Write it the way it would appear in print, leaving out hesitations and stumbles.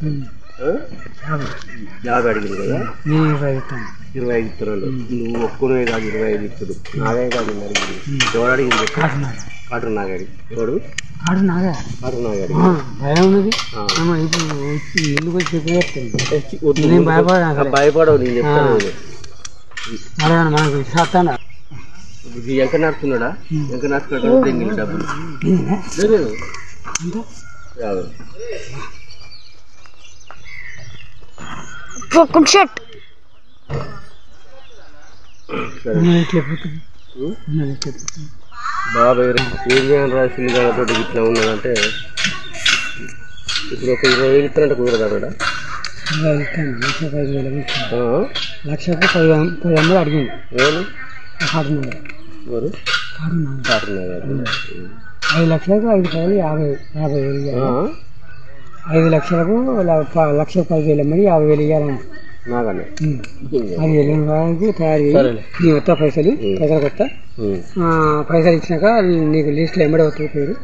50 అడిగింది కదా, 25 ఇస్తున్నాడు. నువ్వు ఒక్కనే కాదు 25 ఇస్తుడు. నాగే కాదు అడిగింది. ఎవడు అడిగింది? కాటు నాగాడి. ఎవడు? కాటు నాగాడి. భయపడవు, నేను చెప్తాను. ఎంక నడుస్తున్నాడా? ఎంక నడుస్తున్నాడు తెంగిన డబ్బులు బాబాయ్ ఏం చేయాలి రాసింది కాదు ఇట్లా ఉన్నదంటే ఇప్పుడు ఒక 20,000 ఇస్తానంటే కుదరదా? లక్షకు 10,000 అడిగింది. ఎవరు? 5 లక్షలకు 5,000 50,000 5 లక్షలకు 1,10,000 మరి 50,000 ఇవ్వాలని నాకన్నా అది వెళ్ళిన వాళ్ళకి తయారు చేయాలి. నీ వస్తా పైసలు కొత్త పైసలు ఇచ్చినాక నీకు లిస్ట్లో ఎమ్మడే వస్తుంది పేరు.